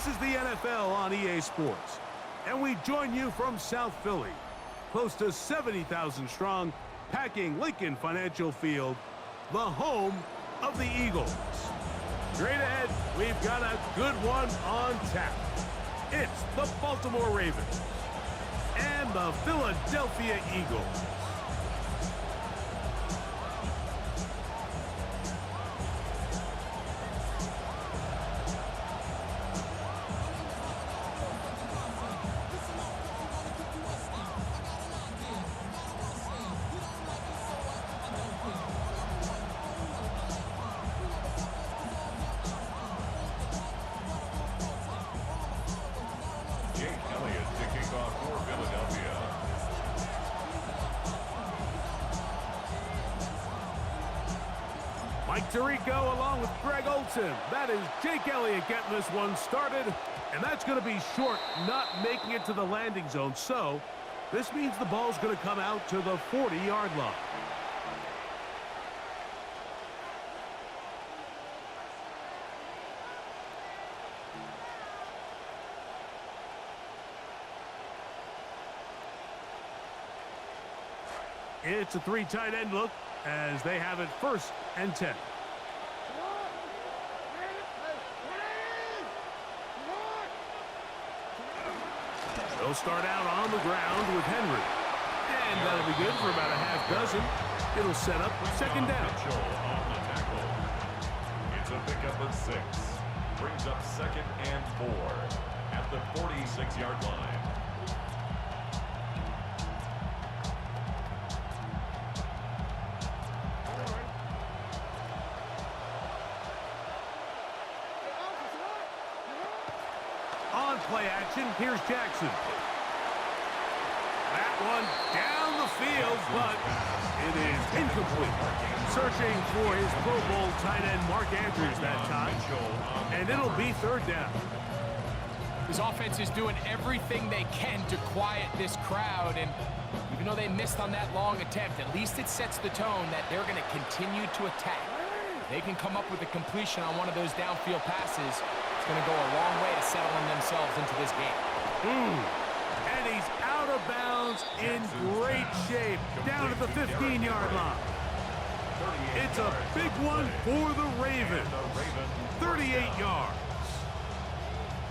This is the NFL on EA Sports, and we join you from South Philly, close to 70,000 strong, packing Lincoln Financial Field, the home of the Eagles. Straight ahead, we've got a good one on tap. It's the Baltimore Ravens and the Philadelphia Eagles. Mike Tirico along with Greg Olsen. That is Jake Elliott getting this one started. And that's going to be short, not making it to the landing zone. So this means the ball's going to come out to the 40-yard line. It's a three tight end look as they have it 1st and 10. They'll start out on the ground with Henry. And that'll be good for about a half dozen. It'll set up 2nd down. It's a pickup of 6. Brings up 2nd and 4 at the 46-yard line. On play action, here's Jackson. That one down the field, but it is incomplete. Searching for his Pro Bowl tight end Mark Andrews that time. And it'll be 3rd down. This offense is doing everything they can to quiet this crowd, and even though they missed on that long attempt, at least it sets the tone that they're going to continue to attack. They can come up with a completion on one of those downfield passes. It's going to go a long way to settling themselves into this game. And he's out of bounds in great shape down at the 15-yard line. It's a big one for the Ravens. 38 yards.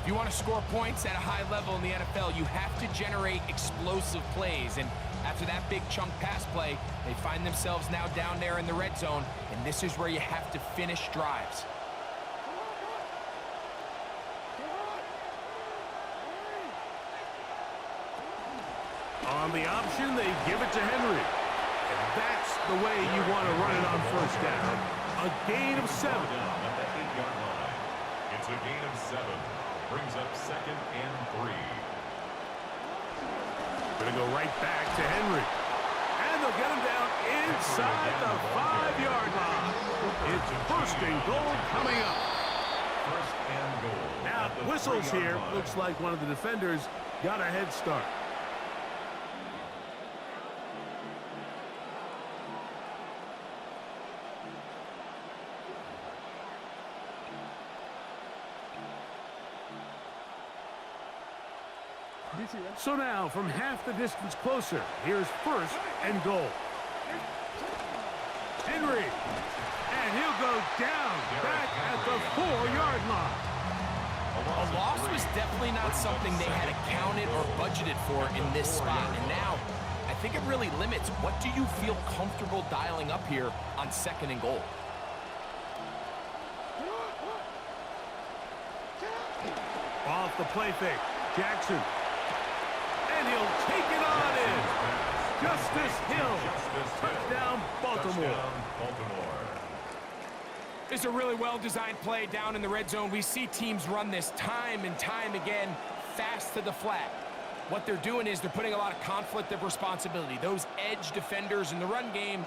If you want to score points at a high level in the NFL, you have to generate explosive plays. And after that big chunk pass play, they find themselves now down there in the red zone. And this is where you have to finish drives. On the option, they give it to Henry. And that's the way you want to run it on 1st down. A gain of 7. At the 8-yard line. It's a gain of 7. Brings up 2nd and 3. Going to go right back to Henry. And they'll get him down inside the 5-yard line. It's 1st and goal coming up. 1st and goal. Now, whistles here. Looks like one of the defenders got a head start. So now, from half the distance closer, here's 1st and goal. Henry, and he'll go down back at the 4-yard line. A loss was definitely not something they had accounted or budgeted for in this spot. And now, I think it really limits what do you feel comfortable dialing up here on 2nd and goal. Off the play fake, Jackson. And he'll take it on in. Justice Hill. Touchdown, Baltimore. It's a really well-designed play down in the red zone. We see teams run this time and time again, fast to the flat. What they're doing is they're putting a lot of conflict of responsibility. Those edge defenders in the run game,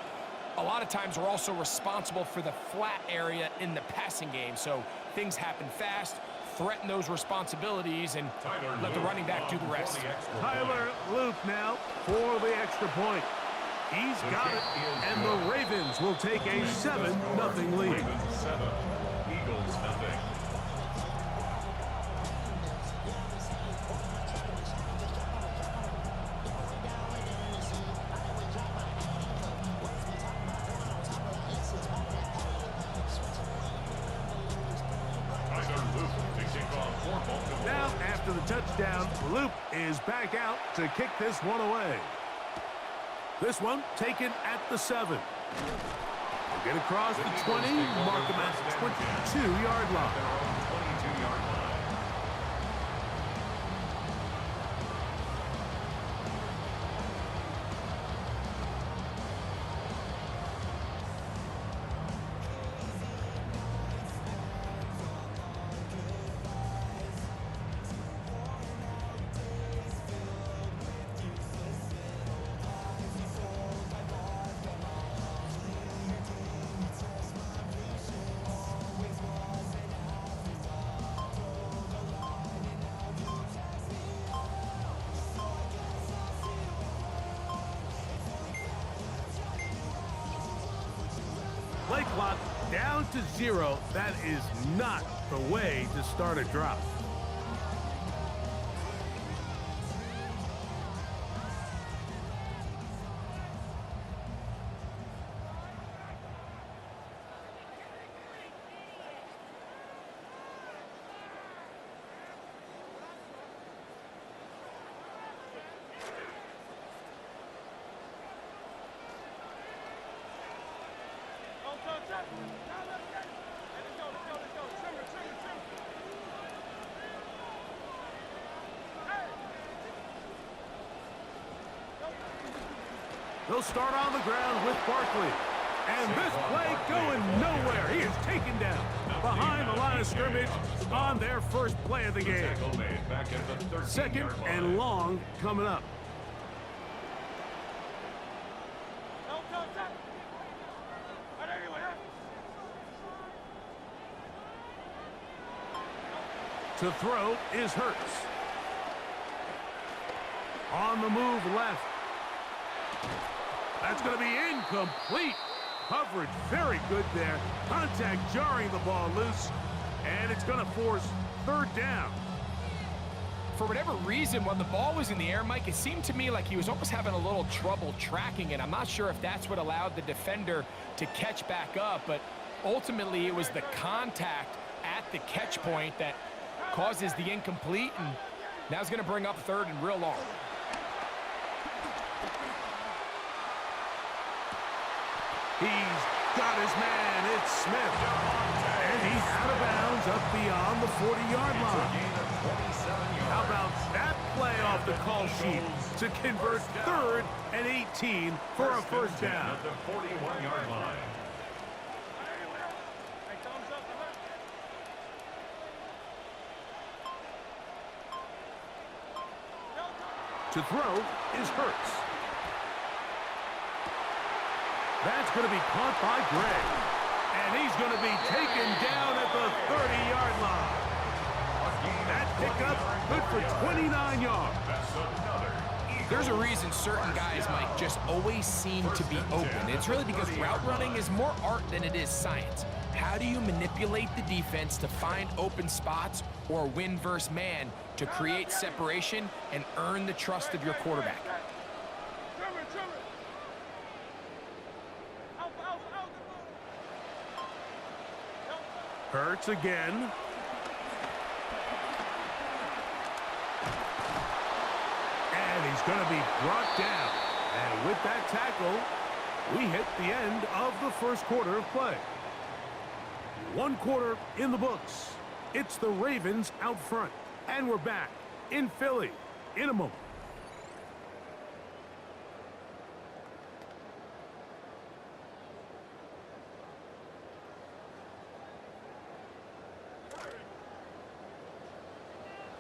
a lot of times are also responsible for the flat area in the passing game. So things happen fast, threaten those responsibilities, and let the running back do the rest. Tyler Luke now for the extra point. He's got it, and the Ravens will take a 7-0 lead. Ravens 7, Eagles 0. touchdown. Loop is back out to kick this one away. This one taken at the 7. Get across the 20, mark them at the 22-yard line. 22-yard line. Play clock down to 0. That is not the way to start a drive. They'll start on the ground with Barkley. And this play going nowhere. He is taken down behind the line of scrimmage on their first play of the game. Second and long coming up. To throw is Hurts. On the move left. That's going to be incomplete. Coverage very good there. Contact jarring the ball loose. And it's going to force third down. For whatever reason, when the ball was in the air, Mike, it seemed to me like he was almost having a little trouble tracking it. I'm not sure if that's what allowed the defender to catch back up, but ultimately it was the contact at the catch point that causes the incomplete, and now it's going to bring up third and real long. He's got his man. It's Smith. And he's out of bounds up beyond the 40-yard line. How about that play off the call sheet to convert third and 18 for a first down? At the 41-yard line. To throw is Hurts. That's going to be caught by Gray. And he's going to be taken down at the 30-yard line. That pickup good for 29 yards. There's a reason certain guys, Mike, just always seem to be open. It's really because route running is more art than it is science. How do you manipulate the defense to find open spots or win versus man to create separation and earn the trust of your quarterback? Hurts again. And he's going to be brought down. And with that tackle, we hit the end of the first quarter of play. One quarter in the books. It's the Ravens out front. And we're back in Philly in a moment.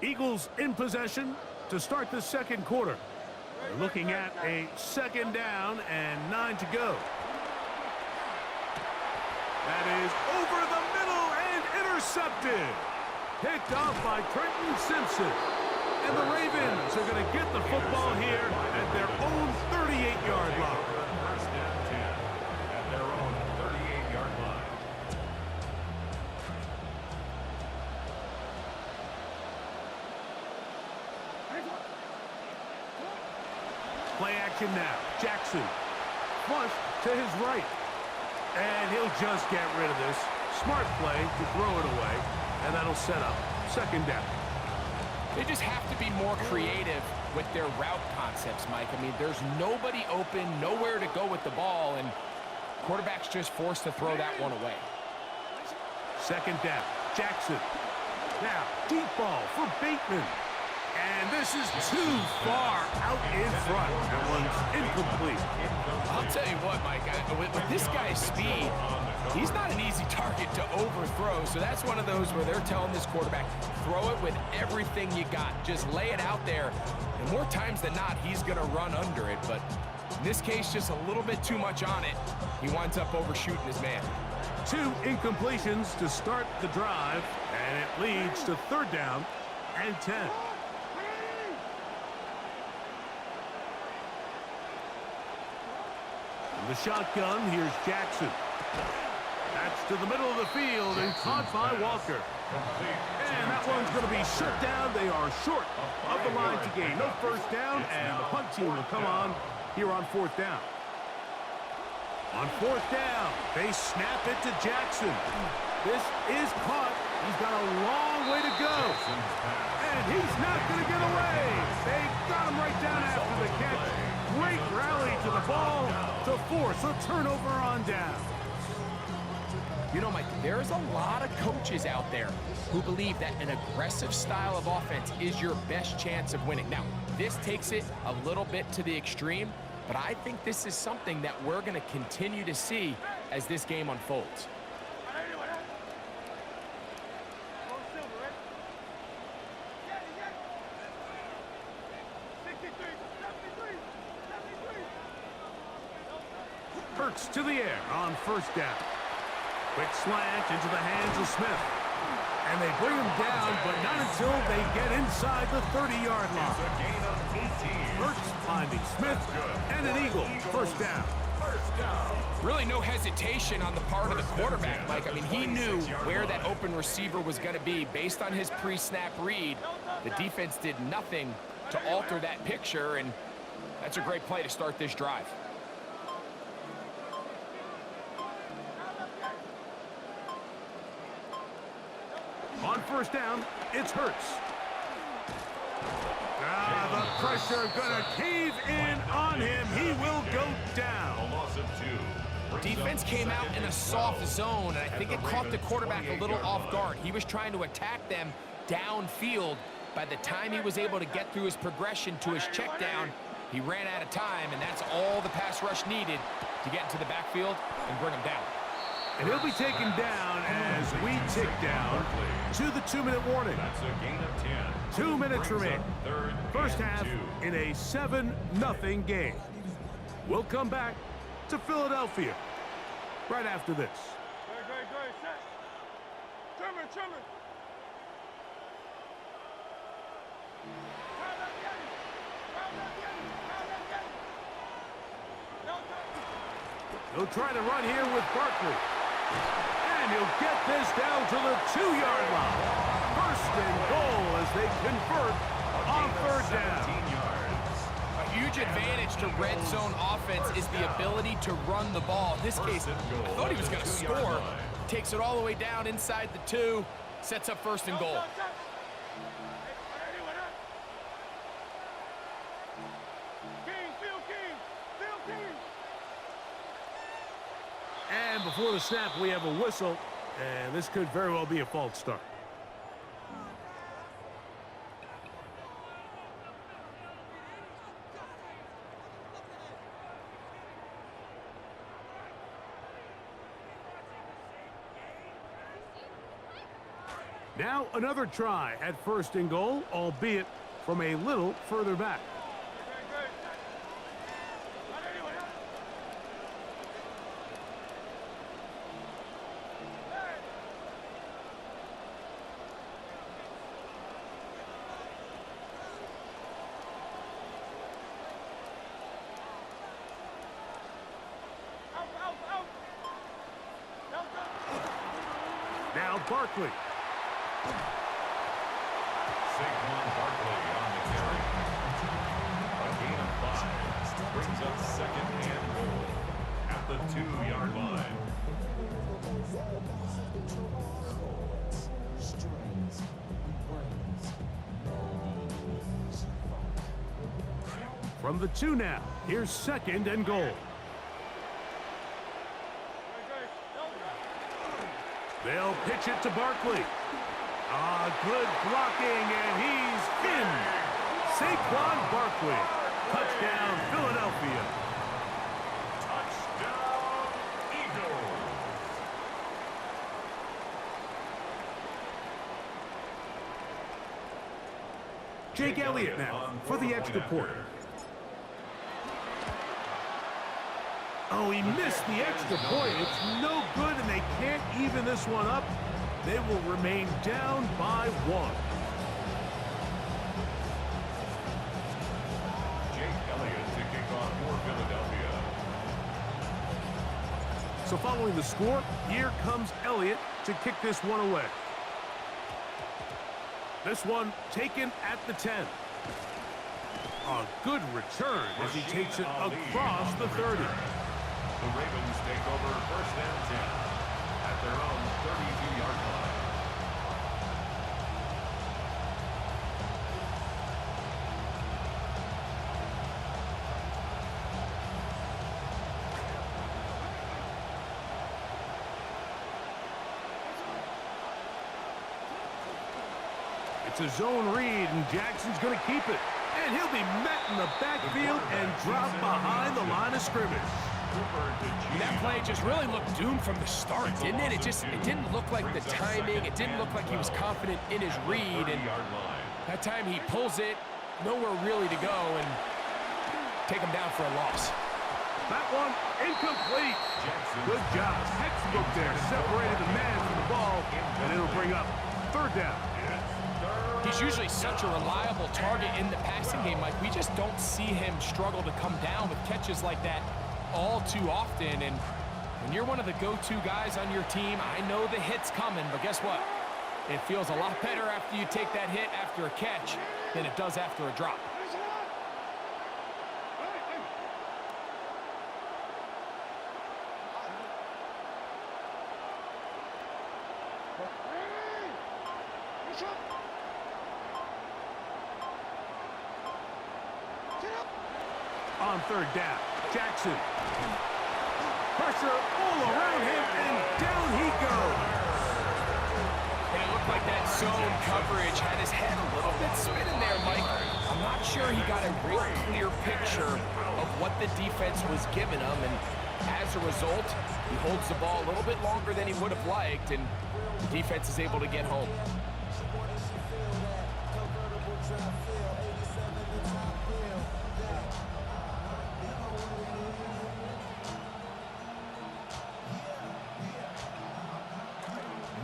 Eagles in possession to start the second quarter. They're looking at a second down and 9 to go. That is over the middle and intercepted. Picked off by Trenton Simpson. And the Ravens are going to get the football here at their own 38-yard line. First down 10 at their own 38-yard line. Play action now. Jackson. Flush to his right. And he'll just get rid of this. Smart play to throw it away. And that'll set up second down. They just have to be more creative with their route concepts, Mike. I mean, there's nobody open, nowhere to go with the ball, and quarterback's just forced to throw that one away. Second down, Jackson. Now, deep ball for Bateman. And this is too far out in front. That one's incomplete. I'll tell you what, Mike, with this guy's speed, he's not an easy target to overthrow. So that's one of those where they're telling this quarterback, throw it with everything you got. Just lay it out there. And more times than not, he's going to run under it. But in this case, just a little bit too much on it. He winds up overshooting his man. 2 incompletions to start the drive, and it leads to third down and 10. In the shotgun, here's Jackson. That's to the middle of the field and caught by Walker. And that one's going to be shut down. They are short of the line to gain. No first down, and the punt team will come on here on fourth down. On fourth down, they snap it to Jackson. This is caught. He's got a long way to go. And he's not going to get away. They got him right down after the catch. Great rally to the ball to force a turnover on down. You know, Mike, there's a lot of coaches out there who believe that an aggressive style of offense is your best chance of winning. Now, this takes it a little bit to the extreme, but I think this is something that we're going to continue to see as this game unfolds. Hurts to the air on first down. Quick slant into the hands of Smith. And they bring him down, but not until they get inside the 30-yard line. Hurts finding Smith, and an eagle. First down. Really no hesitation on the part of the quarterback, Mike. I mean, he knew where that open receiver was going to be based on his pre-snap read. The defense did nothing to alter that picture, and that's a great play to start this drive. On first down, it's Hurts. The pressure gonna cave in on him. He will go down. A loss of 2. Defense came out in a soft zone, and I think it caught the quarterback a little off guard. He was trying to attack them downfield. By the time he was able to get through his progression to his check down, he ran out of time, and that's all the pass rush needed to get into the backfield and bring him down. And he'll be taken down as we tick down to the 2-minute warning. That's a gain of 10. 2 minutes remain. First half 2. in a 7-0 game. We'll come back to Philadelphia right after this. He'll try to run here with Barkley. And he'll get this down to the 2-yard line. First and goal as they convert on third down. A huge advantage to red zone offense is the ability to run the ball. In this case, I thought he was going to score. Takes it all the way down inside the 2. Sets up first and goal. And before the snap, we have a whistle, and this could very well be a false start. Now another try at first and goal, albeit from a little further back. Now Barkley. Saquon Barkley on the carry. A gain of 5. Brings up second and goal at the 2-yard line. From the 2 now, here's 2nd and goal. They'll pitch it to Barkley. Good blocking, and he's in. Saquon Barkley. Touchdown, Philadelphia. Touchdown, Eagles. Jake Elliott now for the extra point. Oh, he missed the extra point. It's no good, and they can't even this one up. They will remain down by 1. Jake Elliott to kick off for Philadelphia. So following the score, here comes Elliott to kick this one away. This one taken at the 10. A good return as he takes it across the 30. The Ravens take over 1st and 10 at their own 32-yard line. It's a zone read, and Jackson's going to keep it. And he'll be met in the backfield and dropped behind the line of scrimmage. That play just really looked doomed from the start, didn't it? It didn't look like the timing. It didn't look like he was confident in his read. And that time he pulls it, nowhere really to go, and take him down for a loss. That one incomplete. Good job. Textbook there. Separated the man from the ball, and it'll bring up 3rd down. He's usually such a reliable target in the passing game. Like, we just don't see him struggle to come down with catches like that all too often. And when you're one of the go-to guys on your team, I know the hit's coming, but guess what? It feels a lot better after you take that hit after a catch than it does after a drop. On 3rd down, Jackson. Pressure all around him, and down he goes. And it looked like that zone coverage had his head a little bit spinning there, Mike. I'm not sure he got a real clear picture of what the defense was giving him, and as a result, he holds the ball a little bit longer than he would have liked, and the defense is able to get home.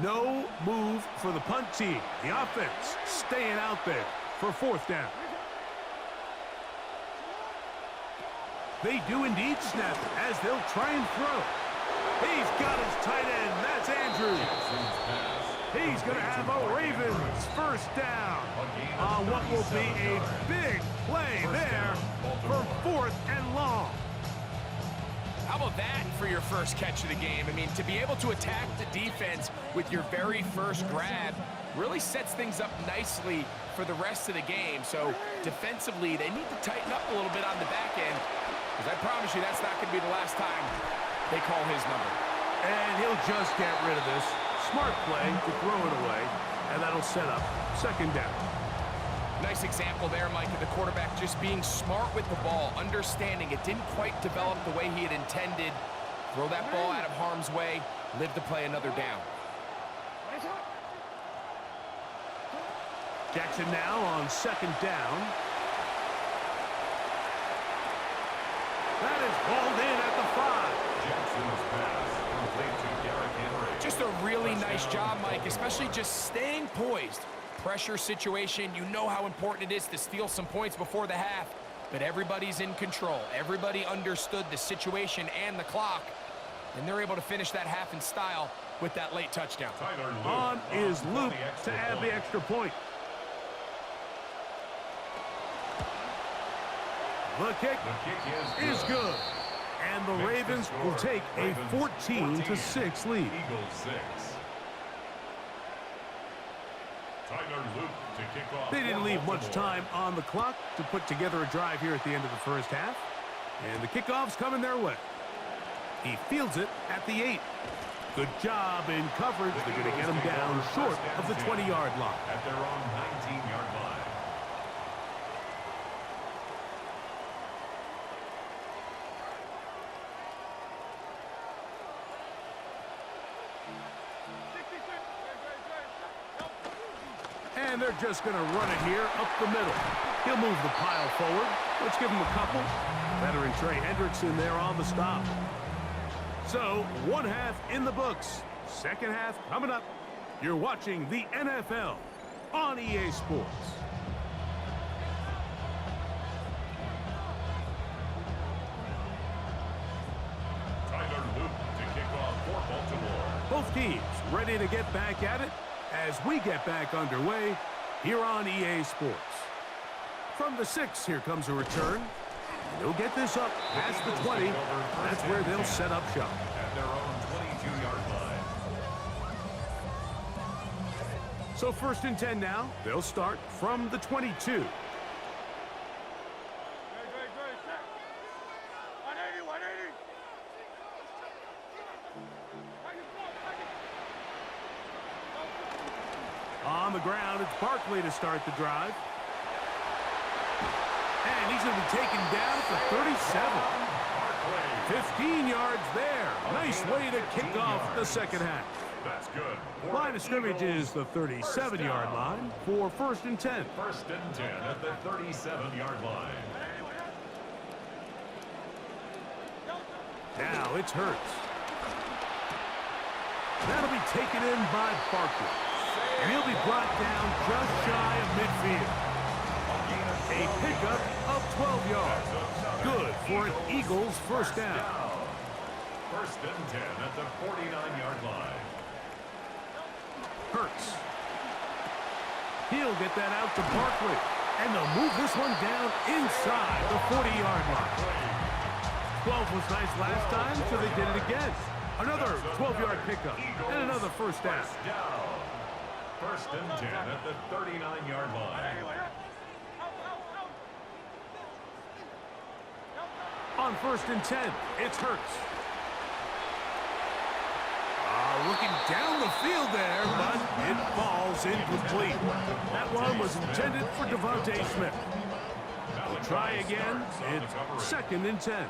No move for the punt team. The offense staying out there for 4th down. They do indeed snap it as they'll try and throw. He's got his tight end. That's Andrews. He's going to have a Ravens 1st down on what will be a big play there for 4th and long. How about that for your first catch of the game? I mean, to be able to attack the defense with your very first grab really sets things up nicely for the rest of the game. So defensively, they need to tighten up a little bit on the back end, because I promise you that's not going to be the last time they call his number. And he'll just get rid of this. Smart play to throw it away, and that'll set up 2nd down. Nice example there, Mike, of the quarterback just being smart with the ball, understanding it didn't quite develop the way he had intended. Throw that ball out of harm's way, live to play another down. Jackson now on 2nd down. That is hauled in at the 5. Jackson's pass complete to Derrick Henry. Just a really nice job, Mike, especially just staying poised. Pressure situation, you know how important it is to steal some points before the half, but everybody's in control. Everybody understood the situation and the clock, and they're able to finish that half in style with that late touchdown. On is Luke to add the extra point. The kick is good. And the Ravens will take a 14-6 lead. Eagles 6. Tyler Luke to kick off. They didn't leave much Baltimore. time on the clock to put together a drive here at the end of the first half. And the kickoff's coming their way. He fields it at the 8. Good job in coverage. They're going to get him down short of the 20-yard line. At their own 19-yard line. And they're just going to run it here up the middle. He'll move the pile forward. Let's give him a couple. Veteran Trey Hendrickson there on the stop. So, one half in the books. Second half coming up. You're watching the NFL on EA Sports. Tyler Luke to kick off for Baltimore. Both teams ready to get back at it as we get back underway here on EA Sports. From the 6, here comes a return. They'll get this up past the 20. That's where they'll set up shop. At their own 22-yard line. So first and 10 now. They'll start from the 22. On the ground, it's Barkley to start the drive. And he's going to be taken down for 37. 15 yards there. Nice way to kick off the second half. That's good. Line of scrimmage is the 37-yard line for first and 10. First and 10 at the 37-yard line. Now it's Hurts. That'll be taken in by Barkley. And he'll be brought down just shy of midfield. A pickup of 12 yards. Good for an Eagles first down. First and 10 at the 49-yard line. Hurts. He'll get that out to Barkley. And they'll move this one down inside the 40-yard line. 12 was nice last time, so they did it again. Another 12-yard pickup and another first down. First and 10 at the 39-yard line. On first and 10, it's Hurts. Looking down the field there, but it falls incomplete. That one was intended for Devontae Smith. We'll try again. It's second and 10.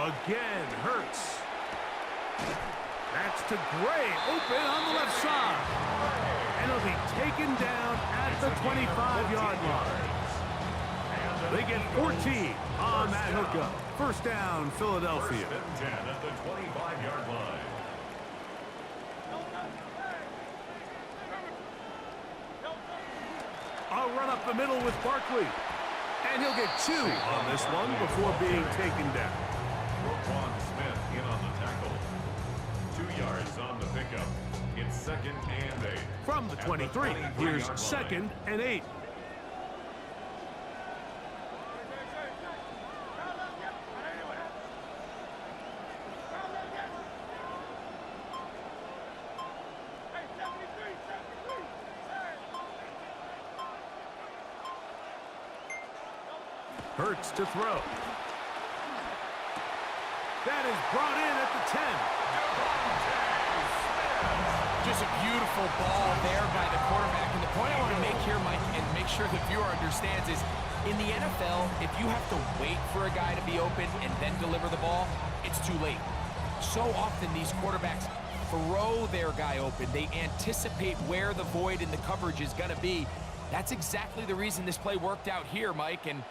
Again, Hurts. That's to Gray, open on the left side. And he'll be taken down at the 25-yard line. They get 14 on that hookup. First down, Philadelphia. First and 10 at the 25-yard line. I'll run up the middle with Barkley. And he'll get 2 on this one before being taken down. Roquan Smith in on the tackle. 2 yards on the pickup. It's second and 8. From the 23, here's second and 8. Hurts to throw. That is brought in at the 10. Just a beautiful ball there by the quarterback. And the point I want to make here, Mike, and make sure the viewer understands is, in the NFL, if you have to wait for a guy to be open and then deliver the ball, it's too late. So often these quarterbacks throw their guy open. They anticipate where the void in the coverage is going to be. That's exactly the reason this play worked out here, Mike, and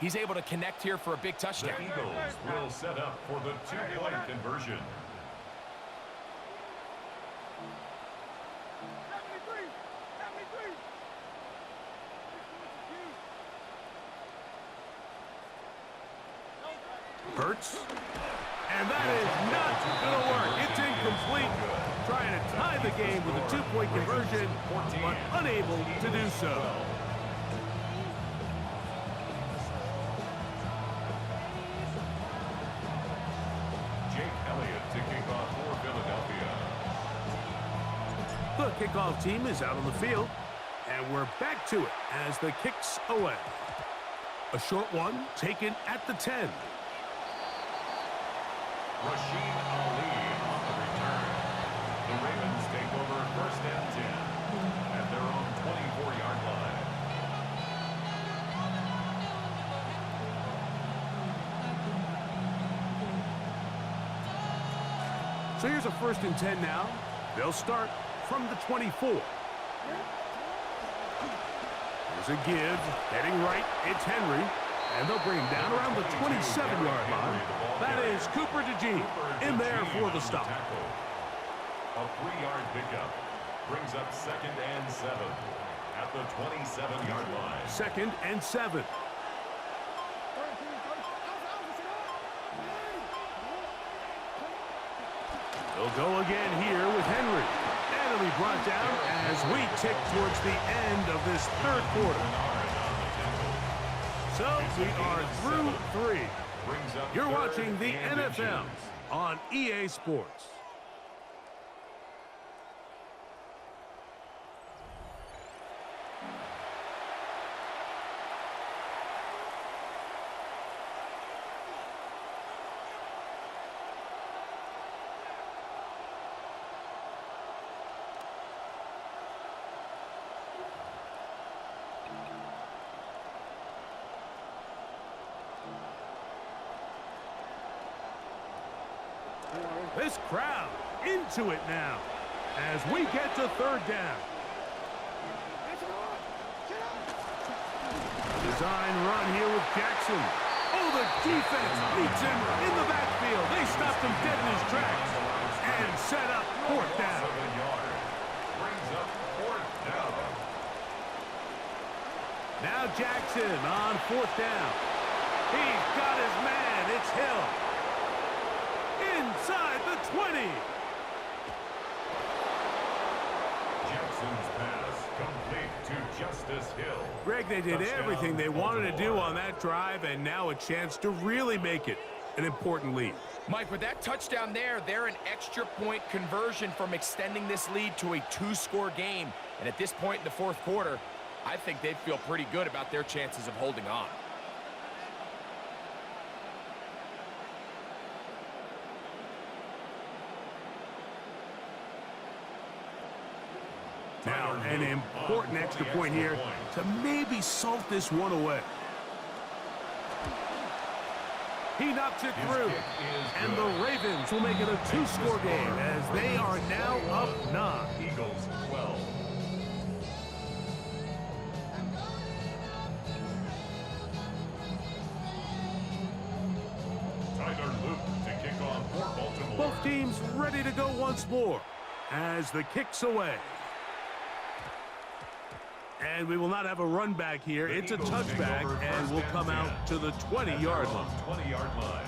he's able to connect here for a big touchdown. The Eagles will set up for the two-point conversion. Hurts. And that is not going to work. It's incomplete. Trying to tie the game with a two-point conversion, but unable to do so. Jake Elliott to kick off for Philadelphia. The kickoff team is out on the field, and we're back to it as the kick's away. A short one taken at the 10. Rashid Ali on the return. The Ravens take over 1st and 10 at their own 24-yard line. So here's a 1st and 10 now. They'll start from the 24. There's a give. Heading right, it's Henry. And they'll bring him down around the 27-yard line. That is Cooper DeJean in there for the stop. A 3-yard pickup brings up 2nd and 7 at the 27-yard line. 2nd and 7. They'll go again here with Henry. And it'll be brought down as we tick towards the end of this 3rd quarter. So we are through 3. You're watching the NFL on EA Sports. This crowd into it now as we get to 3rd down. Design run here with Jackson. Oh, the defense beats him in the backfield. They stopped him dead in his tracks and set up 4th down. Brings up 4th down. Now Jackson on 4th down. He's got his man. It's Hill. Inside the 20. Jackson's pass complete to Justice Hill. Greg, they did everything they wanted to do on that drive, and now a chance to really make it an important lead. Mike, with that touchdown there, they're an extra point conversion from extending this lead to a 2-score game. And at this point in the 4th quarter, I think they'd feel pretty good about their chances of holding on. Now, an important extra point here to maybe salt this one away. He knocks it through, and the Ravens will make it a 2-score game as they are now up 9. Eagles 12. Tyler Luke to kick off for Baltimore. Both teams ready to go once more as the kick's away. And we will not have a run back here. It's a touchback, and we'll come out to the 20-yard line. 20-yard line.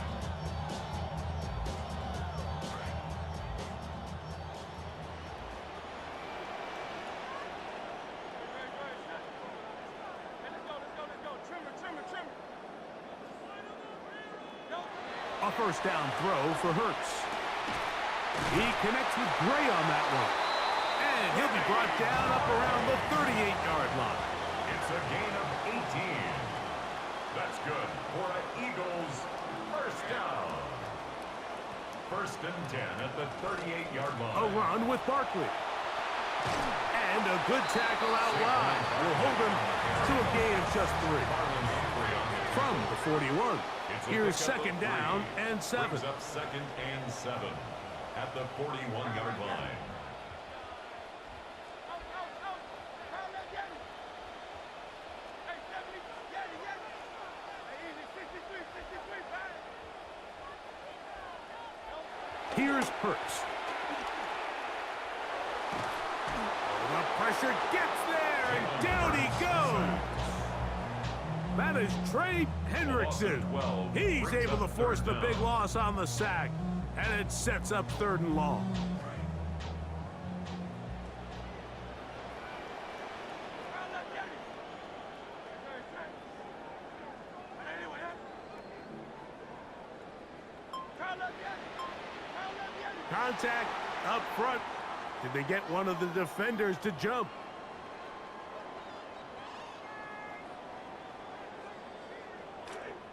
A 1st down throw for Hurts. He connects with Gray on that one. And he'll be brought down up around the 38-yard line. It's a gain of 18. That's good for an Eagles 1st down. 1st and 10 at the 38-yard line. A run with Barkley. And a good tackle out wide will hold him to a gain of just 3. From the 41. Here's 2nd down and 7. Brings up 2nd and 7 at the 41-yard line. Here's Hurts. The pressure gets there, and down he goes. That is Trey Hendrickson. He's able to force the big loss on the sack, and it sets up 3rd and long. Contact up front. Did they get one of the defenders to jump?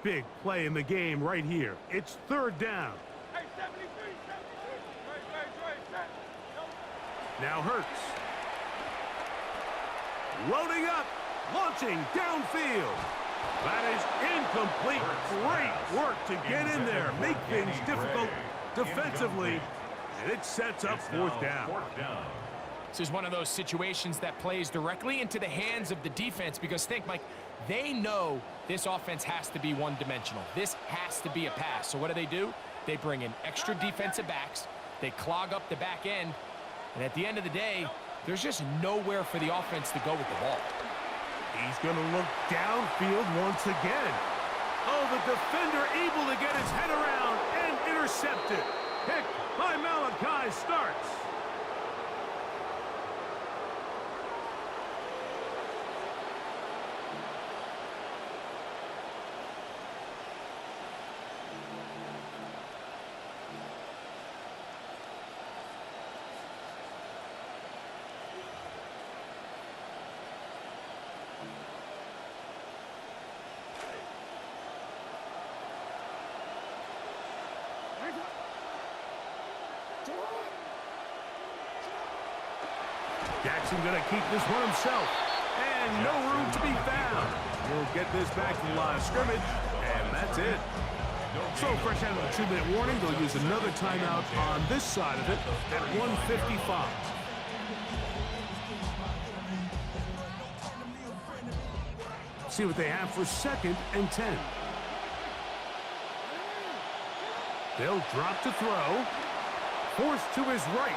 Big play in the game right here. It's 3rd down. Now Hurts. Loading up. Launching downfield. That is incomplete. Great work to get in there. Make things difficult defensively. And it sets up 4th down. This is one of those situations that plays directly into the hands of the defense because think, Mike, they know this offense has to be one-dimensional. This has to be a pass. So what do? They bring in extra defensive backs. They clog up the back end. And at the end of the day, there's just nowhere for the offense to go with the ball. He's going to look downfield once again. Oh, the defender able to get his head around and intercept it. Picked by Malachi Starks. Jackson going to keep this one himself. And no room to be found. He'll get this back to the line of scrimmage, and that's it. So fresh out of the 2-minute warning, they'll use another timeout on this side of it at 1:55. See what they have for 2nd and 10. They'll drop to throw. Forced to his right.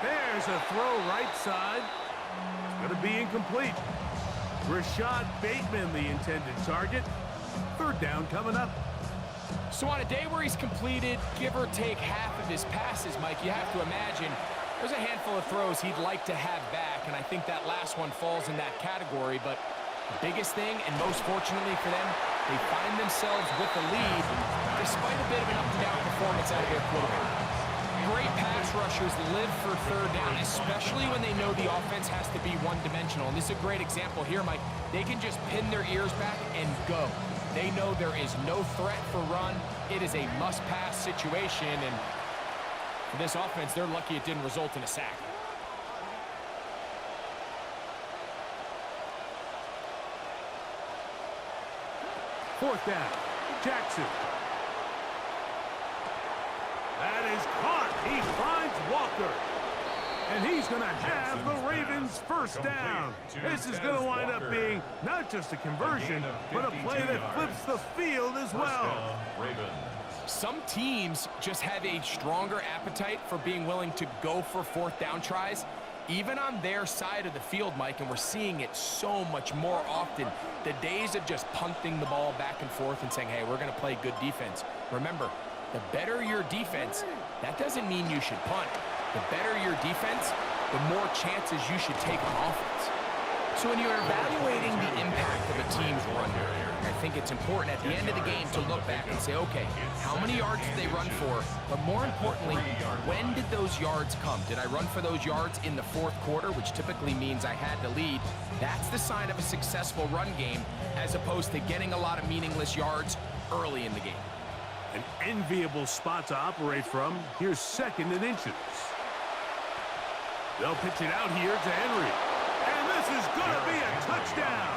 There's a throw right side. It's going to be incomplete. Rashad Bateman, the intended target. 3rd down coming up. So on a day where he's completed, give or take half of his passes, Mike, you have to imagine there's a handful of throws he'd like to have back, and I think that last one falls in that category. But the biggest thing, and most fortunately for them, they find themselves with the lead despite a bit of an up-and-down performance out of their quarterback. Great pass rushers live for 3rd down, especially when they know the offense has to be one-dimensional. And this is a great example here, Mike. They can just pin their ears back and go. They know there is no threat for run. It is a must-pass situation, and for this offense, they're lucky it didn't result in a sack. Fourth down. Jackson. That is caught. He finds Walker. And he's going to have the Ravens first down. This is going to wind up being not just a conversion, but a play that flips the field as well. Some teams just have a stronger appetite for being willing to go for 4th down tries, even on their side of the field, Mike, and we're seeing it so much more often. The days of just punting the ball back and forth and saying, hey, we're going to play good defense. Remember, the better your defense, that doesn't mean you should punt. The better your defense, the more chances you should take on offense. So when you're evaluating the impact of a team's run, I think it's important at the end of the game to look back and say, okay, how many yards did they run for? But more importantly, when did those yards come? Did I run for those yards in the 4th quarter, which typically means I had to lead? That's the sign of a successful run game, as opposed to getting a lot of meaningless yards early in the game. An enviable spot to operate from. Here's 2nd and inches. They'll pitch it out here to Henry. And this is going to be a touchdown.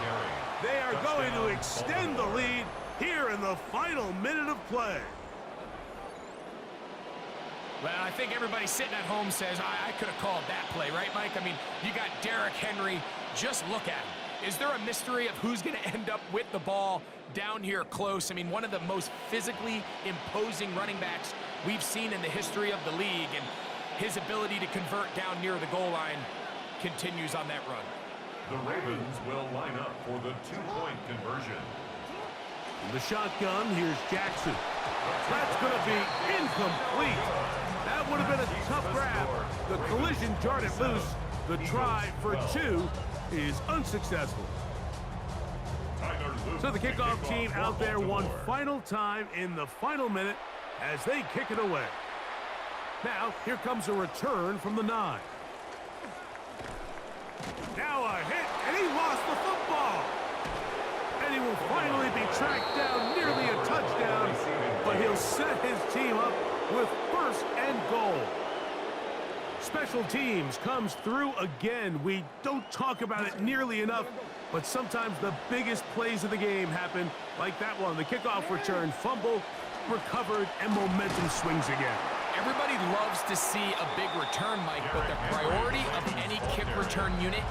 They are going to extend the lead here in the final minute of play. Well, I think everybody sitting at home says, I could have called that play, right, Mike? I mean, you got Derrick Henry. Just look at him. Is there a mystery of who's going to end up with the ball down here close? I mean, one of the most physically imposing running backs we've seen in the history of the league, and his ability to convert down near the goal line continues on that run. The Ravens will line up for the two-point conversion. In the shotgun, here's Jackson. That's going to be incomplete. That would have been a tough grab. The collision jarred it loose. The try for two is unsuccessful. So the kickoff team out there one final time in the final minute as they kick it away. Now, here comes a return from the 9. Now a hit, and he lost the football. And he will finally be tracked down, nearly a touchdown, but he'll set his team up with first and goal. Special teams comes through again. We don't talk about it nearly enough, but sometimes the biggest plays of the game happen like that one. The kickoff return, fumble, recovered, and momentum swings again. Everybody loves to see a big return, Mike, but the priority of any kick return unit,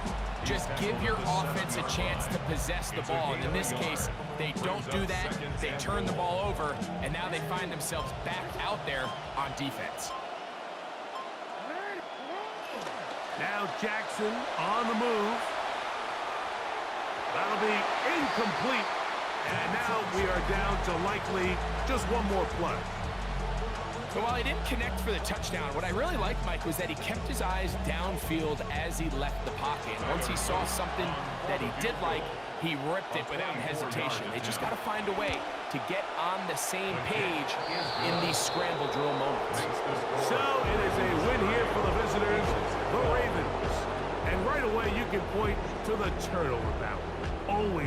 just give your offense a chance to possess the ball. And in this case, they don't do that. They turn the ball over, and now they find themselves back out there on defense. Now Jackson on the move. That'll be incomplete. And now we are down to likely just one more play. So while he didn't connect for the touchdown, what I really liked, Mike, was that he kept his eyes downfield as he left the pocket. And once he saw something that he did like, he ripped it without hesitation. They just got to find a way to get on the same page in these scramble drill moments. So it is a win here for the visitors, the Ravens. And right away you can point to the turnover battle. Always